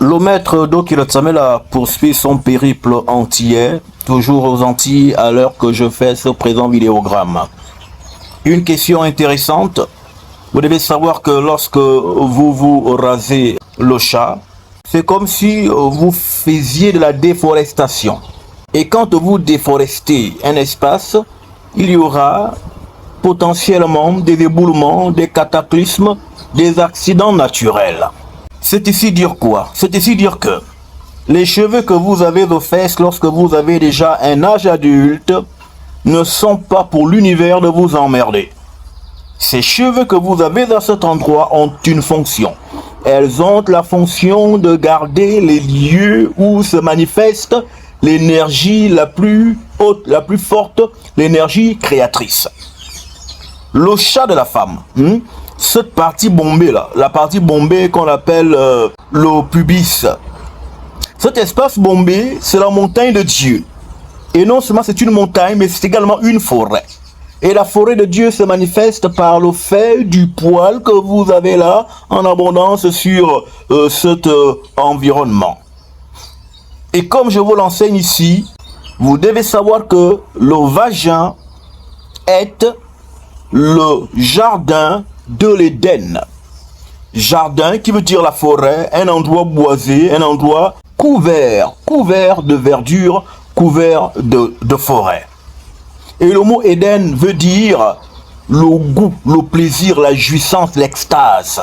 Le maître Dokirotsamela poursuit son périple antillais, toujours aux Antilles à l'heure que je fais ce présent vidéogramme. Une question intéressante, vous devez savoir que lorsque vous vous rasez le chat, c'est comme si vous faisiez de la déforestation. Et quand vous déforestez un espace, il y aura potentiellement des éboulements, des cataclysmes, des accidents naturels. C'est ici dire quoi? C'est ici dire que les cheveux que vous avez aux fesses lorsque vous avez déjà un âge adulte ne sont pas pour l'univers de vous emmerder. Ces cheveux que vous avez à cet endroit ont une fonction. Elles ont la fonction de garder les lieux où se manifeste l'énergie la plus haute, la plus forte, l'énergie créatrice. Le chat de la femme, cette partie bombée là, la partie bombée qu'on appelle le pubis. Cet espace bombé, c'est la montagne de Dieu. Et non seulement c'est une montagne, mais c'est également une forêt. Et la forêt de Dieu se manifeste par le fait du poil que vous avez là en abondance sur cet environnement. Et comme je vous l'enseigne ici, vous devez savoir que le vagin est le jardin de l'Éden. Jardin qui veut dire la forêt, un endroit boisé, un endroit couvert de verdure, couvert de forêt. Et le mot Éden veut dire le goût, le plaisir, la jouissance, l'extase.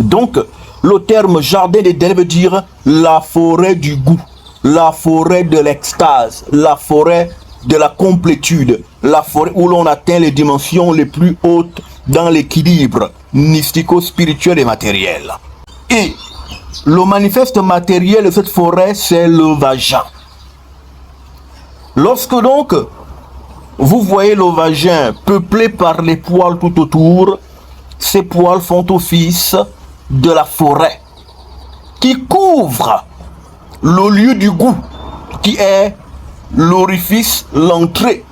Donc, le terme jardin d'Éden veut dire la forêt du goût, la forêt de l'extase, la forêt de la complétude, la forêt où l'on atteint les dimensions les plus hautes dans l'équilibre mystico-spirituel et matériel. Et le manifeste matériel de cette forêt, c'est le vagin. Lorsque donc vous voyez le vagin peuplé par les poils tout autour, ces poils font office de la forêt qui couvre le lieu du goût, qui est l'orifice, l'entrée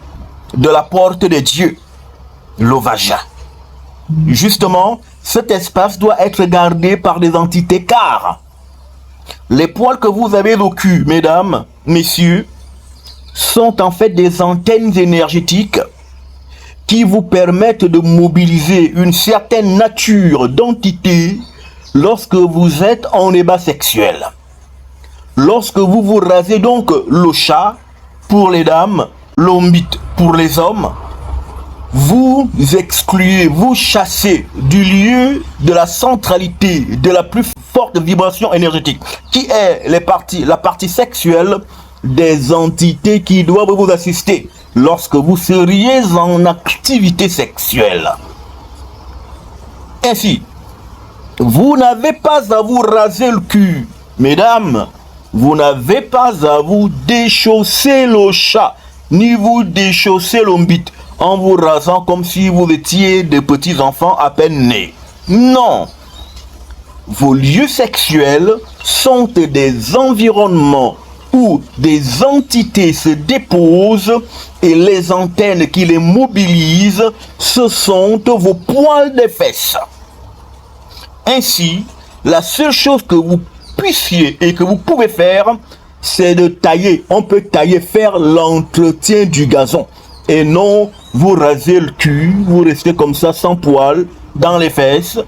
de la porte de Dieu, le vagin. Justement, cet espace doit être gardé par des entités car les poils que vous avez au cul, mesdames, messieurs, sont en fait des antennes énergétiques qui vous permettent de mobiliser une certaine nature d'entité lorsque vous êtes en ébat sexuel. Lorsque vous vous rasez donc le chat pour les dames, l'ombite pour les hommes, vous excluez, vous chassez du lieu de la centralité, de la plus forte vibration énergétique, qui est la partie sexuelle des entités qui doivent vous assister lorsque vous seriez en activité sexuelle. Ainsi, vous n'avez pas à vous raser le cul, mesdames, vous n'avez pas à vous déchausser le chat, ni vous déchausser l'ombite, en vous rasant comme si vous étiez des petits enfants à peine nés. Non! Vos lieux sexuels sont des environnements où des entités se déposent et les antennes qui les mobilisent, ce sont vos poils des fesses. Ainsi, la seule chose que vous puissiez et que vous pouvez faire, c'est de tailler. On peut tailler, faire l'entretien du gazon. Et non, vous rasez le cul, vous restez comme ça sans poils, dans les fesses.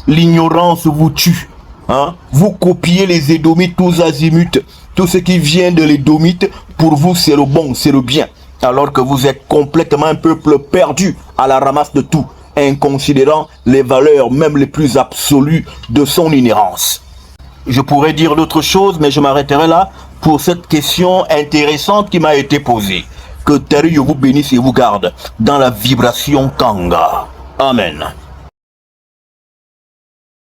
L'ignorance vous tue. Vous copiez les édomites tous azimuts. Tout ce qui vient de l'édomite, pour vous, c'est le bon, c'est le bien. Alors que vous êtes complètement un peuple perdu à la ramasse de tout, inconsidérant les valeurs même les plus absolues de son inhérence. Je pourrais dire d'autres choses, mais je m'arrêterai là pour cette question intéressante qui m'a été posée. Que Terry vous bénisse et vous garde dans la vibration Kanga. Amen.